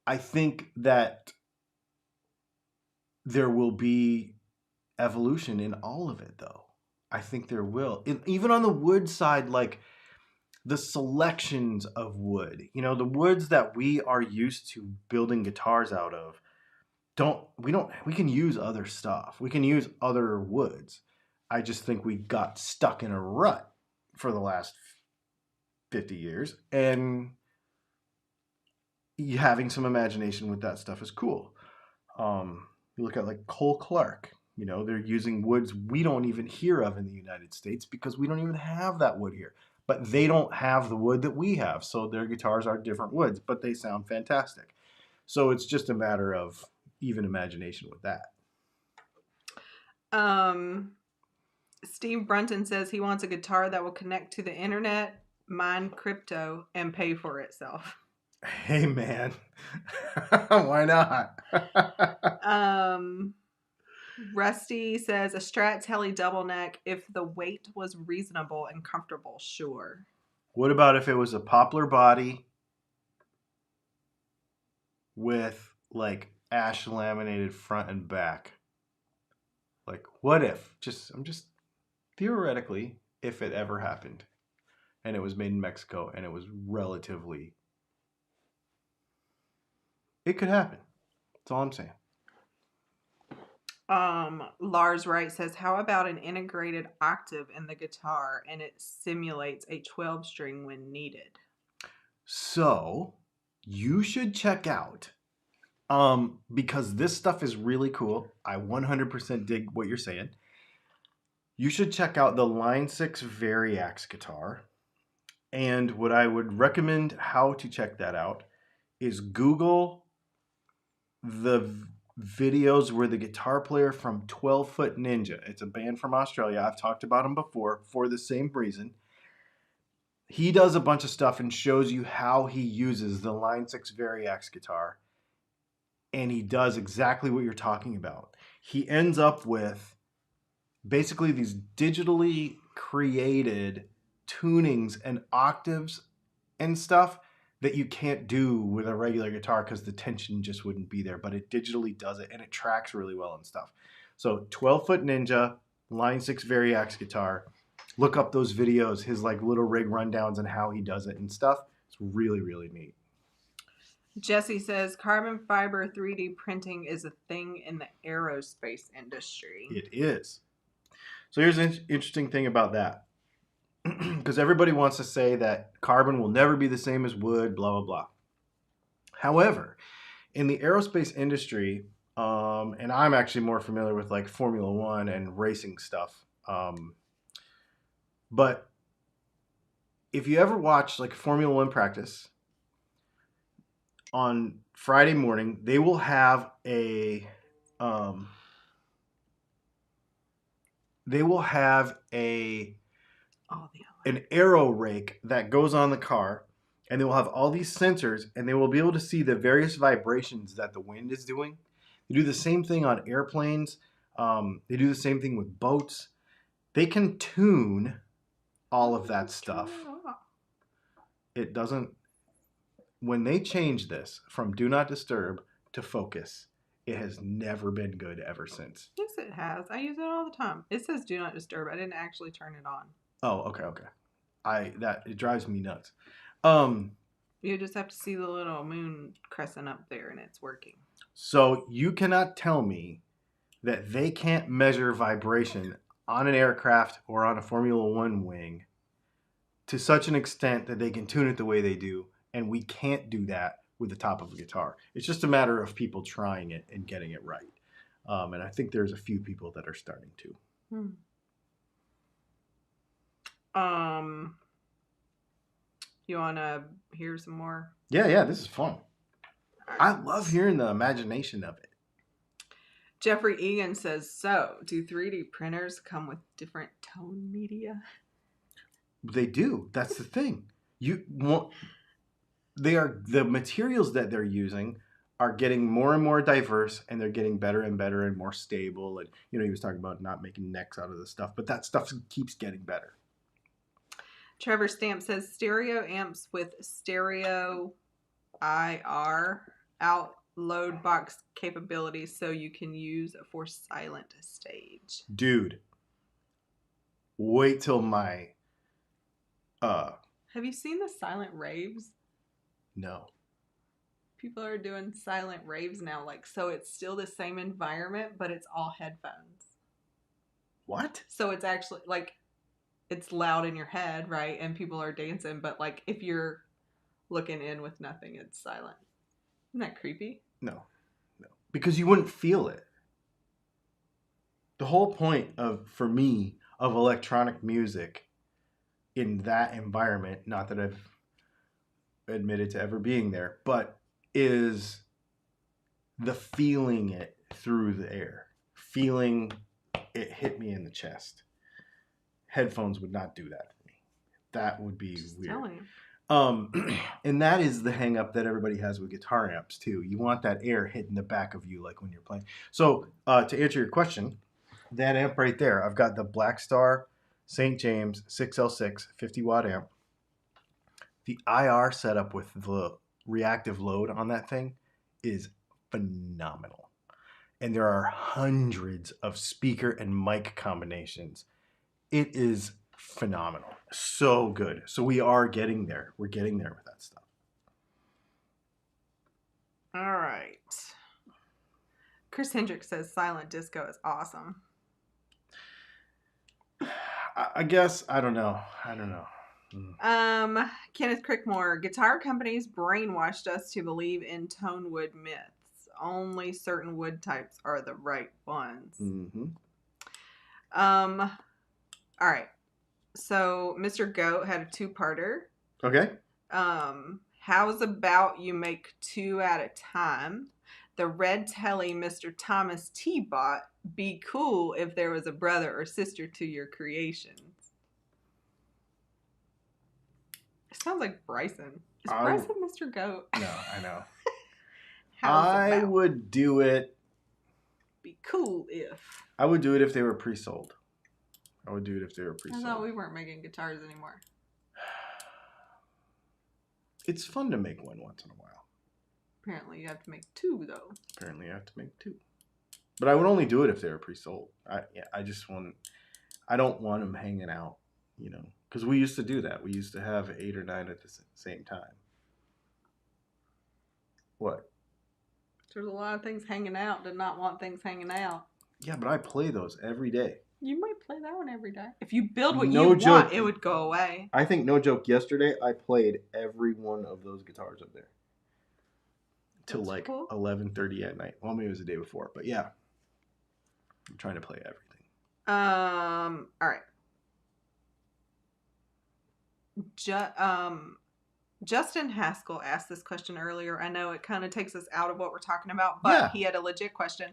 I think that there will be evolution in all of it, though. I think there will. Even on the wood side, like the selections of wood, the woods that we are used to building guitars out of, we can use other stuff. We can use other woods. I just think we got stuck in a rut for the last 50 years. And having some imagination with that stuff is cool. You look at like Cole Clark. They're using woods we don't even hear of in the United States because we don't even have that wood here. But they don't have the wood that we have. So their guitars are different woods, but they sound fantastic. So it's just a matter of even imagination with that. Steve Brunton says he wants a guitar that will connect to the internet, mine crypto, and pay for itself. Hey, man. Why not? Rusty says a Strat Tele double neck if the weight was reasonable and comfortable, sure. What about if it was a poplar body with like ash laminated front and back. Like, what if? I'm just theoretically, if it ever happened, and it was made in Mexico, and it was relatively, it could happen. That's all I'm saying. Lars Wright says, how about an integrated octave in the guitar and it simulates a 12 string when needed? So you should check out, because this stuff is really cool. I 100% dig what you're saying. You should check out the Line 6 Variax guitar. And what I would recommend how to check that out is Google the videos where the guitar player from 12 Foot Ninja, it's a band from Australia, I've talked about him before for the same reason. He does a bunch of stuff and shows you how he uses the Line 6 Variax guitar. And he does exactly what you're talking about. He ends up with basically these digitally created tunings and octaves and stuff that you can't do with a regular guitar because the tension just wouldn't be there, but it digitally does it and it tracks really well and stuff. So 12 Foot Ninja, Line 6 Variax guitar, look up those videos, his like little rig rundowns and how he does it and stuff. It's really, really neat. Jesse says carbon fiber 3D printing is a thing in the aerospace industry. It is. So here's an interesting thing about that. Because everybody wants to say that carbon will never be the same as wood, blah, blah, blah. However, in the aerospace industry, and I'm actually more familiar with like Formula One and racing stuff, but if you ever watch like Formula One practice, on Friday morning, they will have an aero rake that goes on the car, and they will have all these sensors, and they will be able to see the various vibrations that the wind is doing. They do the same thing on airplanes. They do the same thing with boats. They can tune all of that stuff. It doesn't. When they change this from do not disturb to focus, it has never been good ever since. Yes, it has. I use it all the time. It says do not disturb. I didn't actually turn it on. Oh, okay. It drives me nuts. You just have to see the little moon crescent up there and it's working. So you cannot tell me that they can't measure vibration on an aircraft or on a Formula One wing to such an extent that they can tune it the way they do, and we can't do that with the top of a guitar. It's just a matter of people trying it and getting it right. And I think there's a few people that are starting to. You want to hear some more? Yeah, this is fun. I love hearing the imagination of it. Jeffrey Egan says, so do 3D printers come with different tone media? They do. That's the thing. The materials that they're using are getting more and more diverse, and they're getting better and better and more stable. And he was talking about not making necks out of the stuff, but that stuff keeps getting better. Trevor Stamp says stereo amps with stereo IR out load box capabilities so you can use for silent stage. Dude, wait till my have you seen the silent raves? No. People are doing silent raves now, so it's still the same environment, but it's all headphones. What? So it's actually it's loud in your head, right? And people are dancing, but if you're looking in with nothing, it's silent. Isn't that creepy? No. Because you wouldn't feel it. The whole point for me of electronic music in that environment, not that I've admitted to ever being there, but is the feeling it through the air. Feeling it hit me in the chest. Headphones would not do that for me. That would be just weird. And that is the hang up that everybody has with guitar amps too. You want that air hitting the back of you like when you're playing. So to answer your question, that amp right there, I've got the Black Star St. James 6L6 50 watt amp. The IR setup with the reactive load on that thing is phenomenal. And there are hundreds of speaker and mic combinations. It is phenomenal. So good. So we are getting there. We're getting there with that stuff. All right. Chris Hendricks says silent disco is awesome. I guess, I don't know. Kenneth Crickmore, guitar companies brainwashed us to believe in tone wood myths. Only certain wood types are the right ones. Mm-hmm. All right. So Mr. Goat had a two-parter. Okay. How's about you make two at a time? The red telly Mr. Thomas T bought. Be cool if there was a brother or sister to your creations. It sounds like Bryson. Is Bryson Mr. Goat? No, I know. I would do it. Be cool if. I would do it if they were pre-sold. I thought we weren't making guitars anymore. It's fun to make one once in a while. Apparently you have to make two, though. But I would only do it if they were pre-sold. I don't want them hanging out, because we used to do that. We used to have 8 or 9 at the same time. What? There's a lot of things hanging out. Did not want things hanging out. Yeah, but I play those every day. You might play that one every day. If you build what you want, it would go away. I think, no joke, yesterday I played every one of those guitars up there. Till like cool. 11:30 at night. Well, maybe it was the day before, but yeah. I'm trying to play everything. All right. Justin Haskell asked this question earlier. I know it kind of takes us out of what we're talking about, but He had a legit question.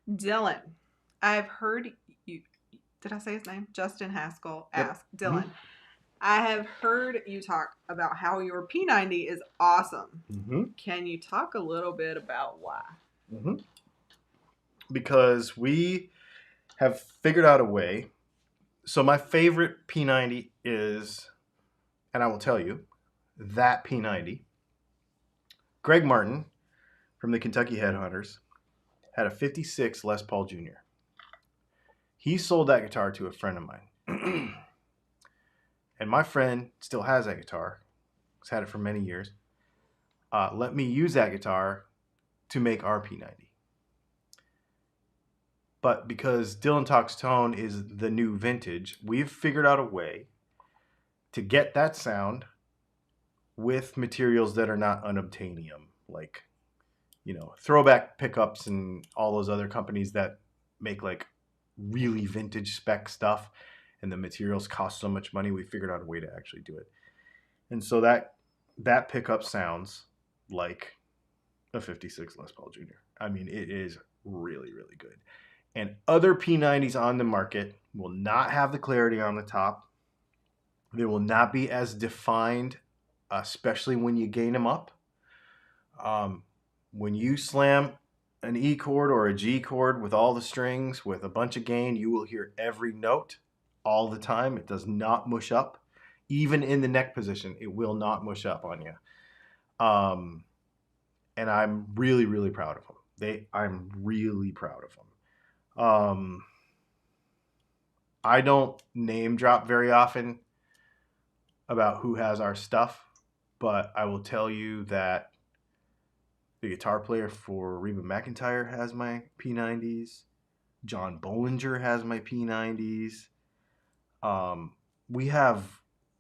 Dylan, I've heard you. Did I say his name? Justin Haskell asked. Yep. Dylan, I have heard you talk about how your P90 is awesome. Mm-hmm. Can you talk a little bit about why? Mm-hmm. Because we have figured out a way. So my favorite P90 is, and I will tell you, that P90. Greg Martin from the Kentucky Headhunters had a 56 Les Paul Jr. He sold that guitar to a friend of mine. And my friend still has that guitar. He's had it for many years. Let me use that guitar to make our P90. But because Dylan Talks Tone is the new vintage, we've figured out a way to get that sound with materials that are not unobtainium, like, Throwback Pickups and all those other companies that make like really vintage spec stuff, and the materials cost so much money. We figured out a way to actually do it. And so that pickup sounds like a 56 Les Paul Jr. I mean, it is really, really good. And other P90s on the market will not have the clarity on the top. They will not be as defined, especially when you gain them up. When you slam an E chord or a G chord with all the strings with a bunch of gain, you will hear every note all the time. It does not mush up. Even in the neck position, it will not mush up on you. And I'm really, really proud of them. I'm really proud of them. I don't name drop very often about who has our stuff, but I will tell you that the guitar player for Reba McEntire has my P90s. John Bollinger has my P90s.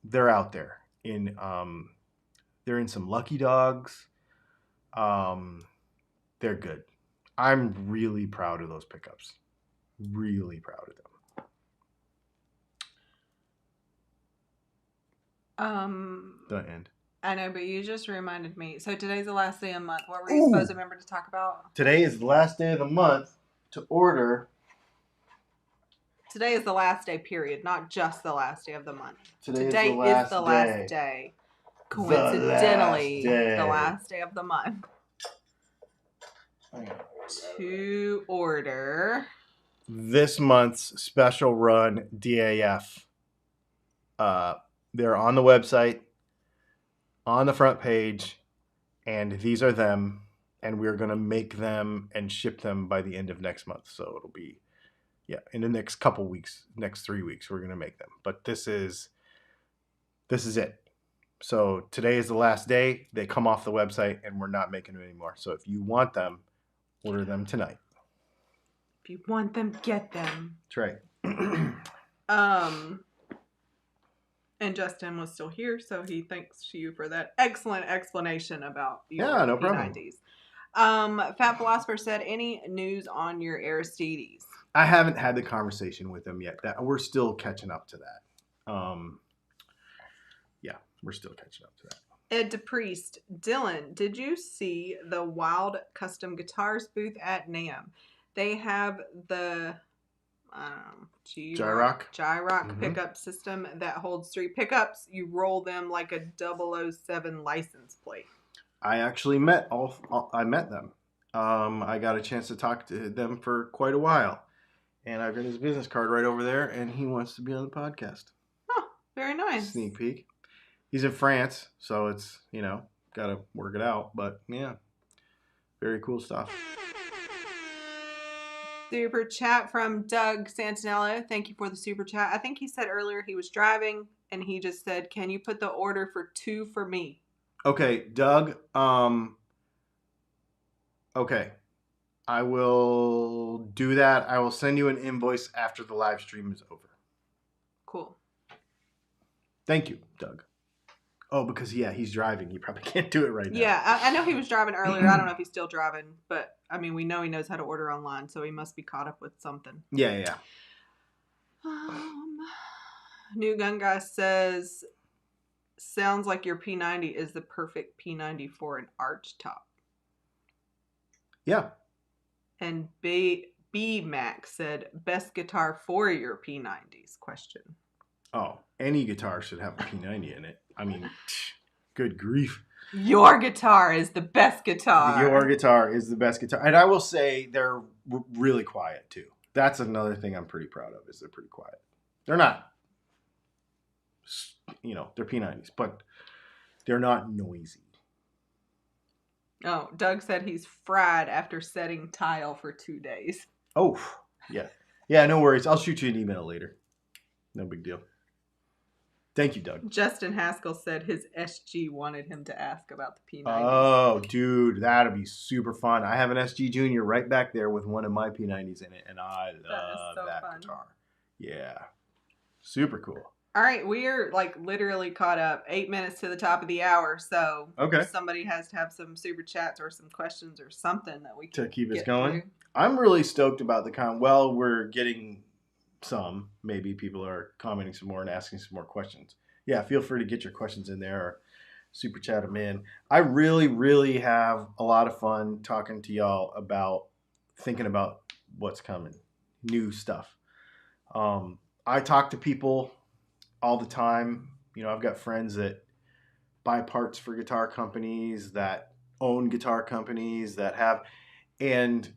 They're out there they're in some Lucky Dogs. They're good. I'm really proud of those pickups. Really proud of them. The end. I know, but you just reminded me. So today's the last day of the month. What were you supposed to remember to talk about? Today is the last day of the month to order. Today is the last day, period. Not just the last day of the month. Today is the last day. Coincidentally, the last day of the month. To order this month's special run DAF. They're on the website, on the front page, and these are them. and we're going to make them and ship them by the end of next month. So it'll be, in the next couple weeks, next 3 weeks, we're going to make them. But this is it. So today is the last day. They come off the website, and we're not making them anymore. So if you want them, order them tonight. If you want them, get them. That's right. And Justin was still here, so he thanks you for that excellent explanation about your no P90s. Fat Philosopher said, any news on your Aristides? I haven't had the conversation with them yet. That we're still catching up to that. We're still catching up to that. Ed DePriest, Dylan, did you see the Wild Custom Guitars booth at NAMM? They have the Gyrock pickup system that holds 3 pickups. You roll them like a 007 license plate. I actually met them. I got a chance to talk to them for quite a while, and I've got his business card right over there, and he wants to be on the podcast. Oh, very nice. Sneak peek. He's in France, so it's, got to work it out, but yeah, very cool stuff. Super chat from Doug Santinello. Thank you for the super chat. I think he said earlier he was driving, and he just said, can you put the order for 2 for me? Okay, Doug. Okay. I will do that. I will send you an invoice after the live stream is over. Cool. Thank you, Doug. Oh, because, he's driving. He probably can't do it right now. Yeah, I know he was driving earlier. I don't know if he's still driving, but, we know he knows how to order online, so he must be caught up with something. Yeah. New Gun Guy says, sounds like your P90 is the perfect P90 for an arch top. Yeah. And B Max said, best guitar for your P90s? Question. Oh, any guitar should have a P90 in it. Good grief. Your guitar is the best guitar. Your guitar is the best guitar. And I will say they're really quiet, too. That's another thing I'm pretty proud of, is they're pretty quiet. They're not, they're P90s, but they're not noisy. Oh, Doug said he's fried after setting tile for 2 days. Oh, yeah. Yeah, no worries. I'll shoot you an email later. No big deal. Thank you, Doug. Justin Haskell said his SG wanted him to ask about the P90s. Oh, dude, that'd be super fun. I have an SG Junior right back there with one of my P90s in it, and I love that guitar. Yeah. Super cool. All right, we're literally caught up 8 minutes to the top of the hour, so if somebody has to have some super chats or some questions or something that we can to keep us going. Through. I'm really stoked about the we're getting some. Maybe people are commenting some more and asking some more questions. Yeah, feel free to get your questions in there or super chat them in. I really, really have a lot of fun talking to y'all about thinking about what's coming, new stuff. I talk to people all the time. I've got friends that buy parts for guitar companies, that own guitar companies, that have, and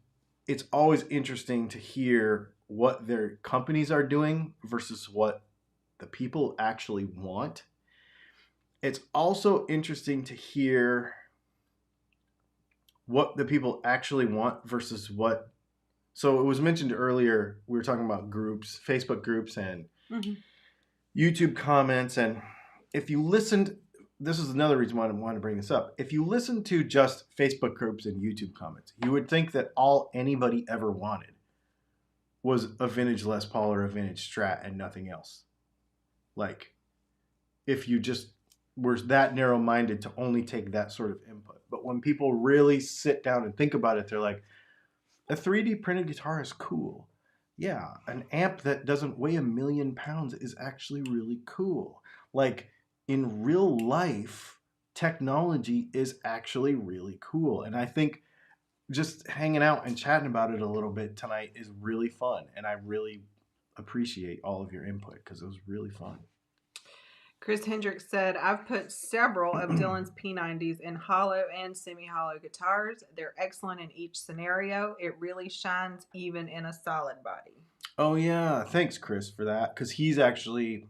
it's always interesting to hear what their companies are doing versus what the people actually want. It's also interesting to hear what the people actually want versus what. So it was mentioned earlier, we were talking about groups, Facebook groups and YouTube comments. And if you listened, this is another reason why I want to bring this up. If you listen to just Facebook groups and YouTube comments, you would think that all anybody ever wanted was a vintage Les Paul or a vintage Strat and nothing else. If you just were that narrow-minded to only take that sort of input. But when people really sit down and think about it, they're like, a 3D printed guitar is cool. Yeah, an amp that doesn't weigh 1 million pounds is actually really cool. In real life, technology is actually really cool. And I think just hanging out and chatting about it a little bit tonight is really fun. And I really appreciate all of your input because it was really fun. Chris Hendricks said, I've put several of Dylan's P90s in hollow and semi-hollow guitars. They're excellent in each scenario. It really shines even in a solid body. Oh, yeah. Thanks, Chris, for that. Because he'll actually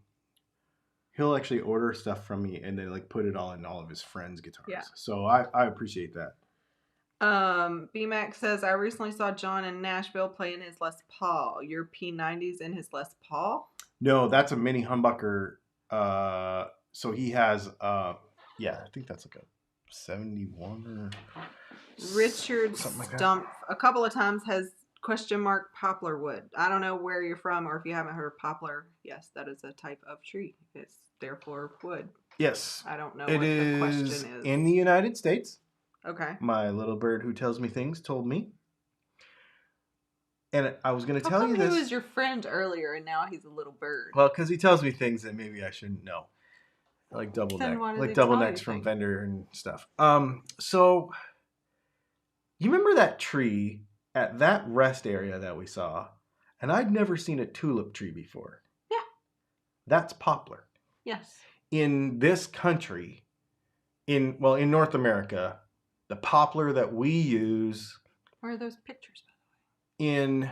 order stuff from me and then put it all in all of his friends' guitars. Yeah. So I appreciate that. BMAX says, I recently saw John in Nashville playing his Les Paul. Your P90s in his Les Paul? No, that's a mini humbucker. So he has, yeah, I think that's like a 71 or Richard something like that. Stump a couple of times has poplar wood. I don't know where you're from or if you haven't heard of poplar. Yes, that is a type of tree. It's therefore wood. Yes. I don't know it what is the question is. in the United States. Okay. My little bird who tells me things told me. And I was going to tell you this. He was your friend earlier and now he's a little bird? Well, because he tells me things that maybe I shouldn't know. Like double necks from Fender and stuff. So you remember that tree at that rest area that we saw? And I'd never seen a tulip tree before. Yeah. That's poplar. Yes. In this country, in North America, the poplar that we use. Where are those pictures, by the way? In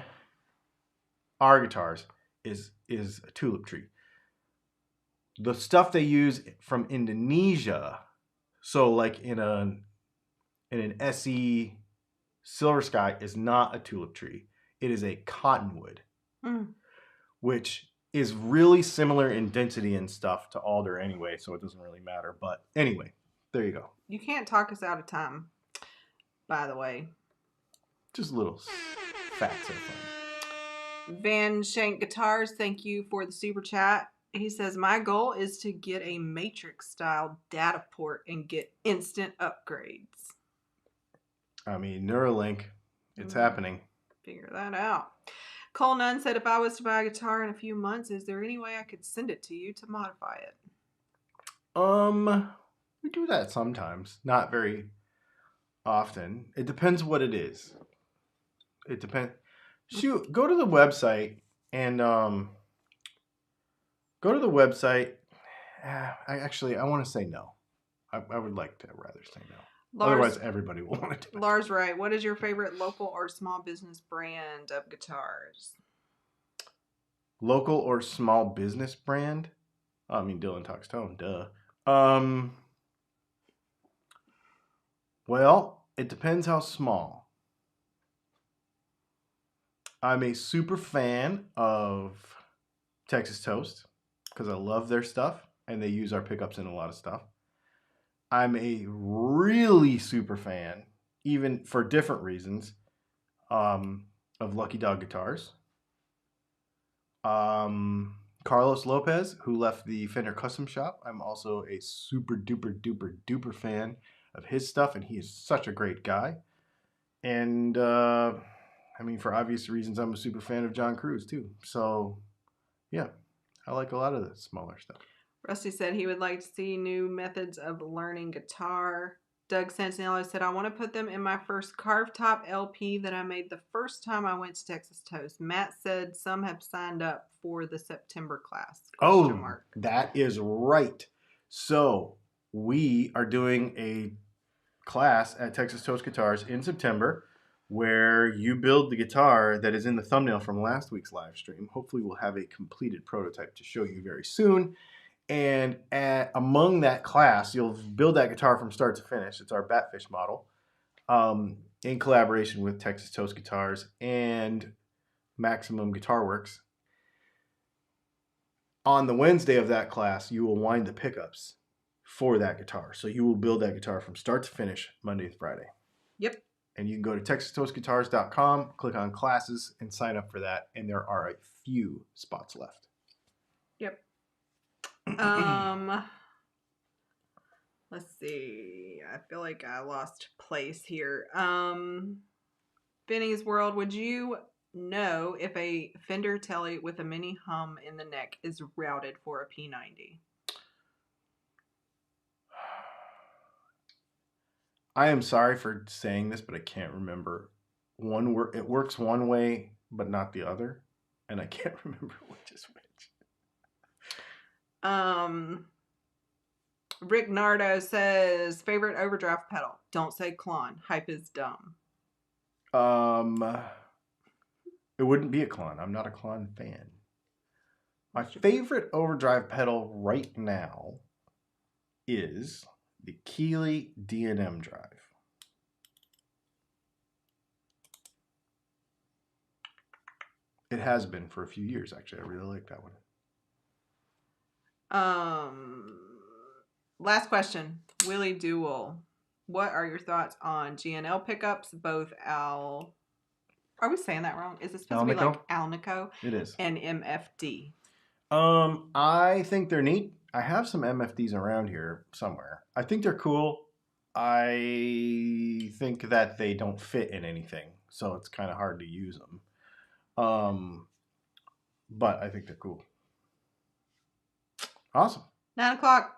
our guitars is a tulip tree. The stuff they use from Indonesia, so like in an SE Silver Sky, is not a tulip tree. It is a cottonwood, which is really similar in density and stuff to alder anyway, so it doesn't really matter. But anyway, there you go. You can't talk us out of time, by the way. Just little facts are fun. Van Shank Guitars, thank you for the super chat. He says, my goal is to get a Matrix style data port and get instant upgrades. I mean, Neuralink, it's happening. Figure that out. Cole Nunn said, if I was to buy a guitar in a few months, is there any way I could send it to you to modify it? We do that sometimes. Not very often. It depends what it is. It depends. Shoot, go to the website and I want to say no. I would like to rather say no. Otherwise, everybody will want to do it. Lars Wright, what is your favorite local or small business brand of guitars? Local or small business brand? I mean, Dylan Talks Tone, duh. Well, it depends how small. I'm a super fan of Texas Toast because I love their stuff and they use our pickups in a lot of stuff. I'm a really super fan, even for different reasons, of Lucky Dog Guitars. Carlos Lopez, who left the Fender Custom Shop. I'm also a super duper duper duper fan of his stuff, and he is such a great guy. And I mean, for obvious reasons, I'm a super fan of John Cruz too. So yeah, I like a lot of the smaller stuff. Rusty said he would like to see new methods of learning guitar. Doug Santinello said, I want to put them in my first carved top LP that I made the first time I went to Texas Toast. Matt said some have signed up for the September class. That is right. So we are doing a class at Texas Toast Guitars in September where you build the guitar that is in the thumbnail from last week's live stream. Hopefully we'll have a completed prototype to show you very soon. And among that class, you'll build that guitar from start to finish. It's our Batfish model in collaboration with Texas Toast Guitars and Maximum Guitar Works. On the Wednesday of that class, you will wind the pickups for that guitar. So you will build that guitar from start to finish Monday to Friday. Yep. And you can go to TexasToastGuitars.com, click on classes, and sign up for that. And there are a few spots left. Yep. Let's see. I feel like I lost place here. Benny's World, would you know if a Fender Tele with a mini hum in the neck is routed for a P90? I am sorry for saying this, but I can't remember. It works one way, but not the other, and I can't remember which is which. Rick Nardo says, favorite overdrive pedal. Don't say Klon. Hype is dumb. It wouldn't be a Klon. I'm not a Klon fan. My favorite overdrive pedal right now is the Keeley D&M drive. It has been for a few years, actually. I really like that one. Last question. Willie Duel. What are your thoughts on GNL pickups? Both Al... Are we saying that wrong? Is it supposed to be like Alnico? It is. And MFD. I think they're neat. I have some MFDs around here somewhere. I think they're cool. I think that they don't fit in anything, so it's kind of hard to use them. But I think they're cool. Awesome. 9 o'clock.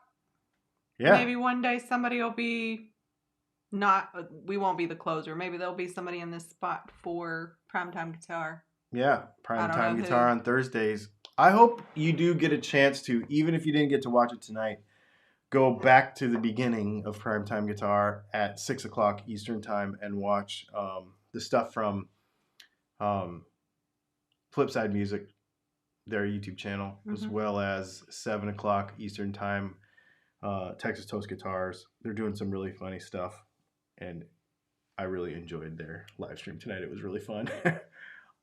Yeah. Maybe one day somebody will be we won't be the closer. Maybe there'll be somebody in this spot for Primetime Guitar. Yeah, Primetime Guitar on Thursdays. I hope you do get a chance to, even if you didn't get to watch it tonight, go back to the beginning of Primetime Guitar at 6 o'clock Eastern Time and watch the stuff from Flipside Music, their YouTube channel, as well as 7 o'clock Eastern Time, Texas Toast Guitars. They're doing some really funny stuff, and I really enjoyed their live stream tonight. It was really fun.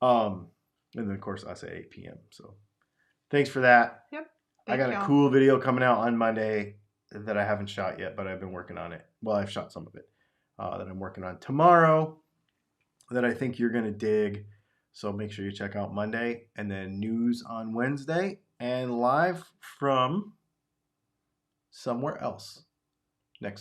And then, of course, us at 8 p.m. So thanks for that. Yep. I got a cool video coming out on Monday that I haven't shot yet, but I've been working on it. Well, I've shot some of it that I'm working on tomorrow that I think you're going to dig. So make sure you check out Monday, and then news on Wednesday, and live from somewhere else next Thursday.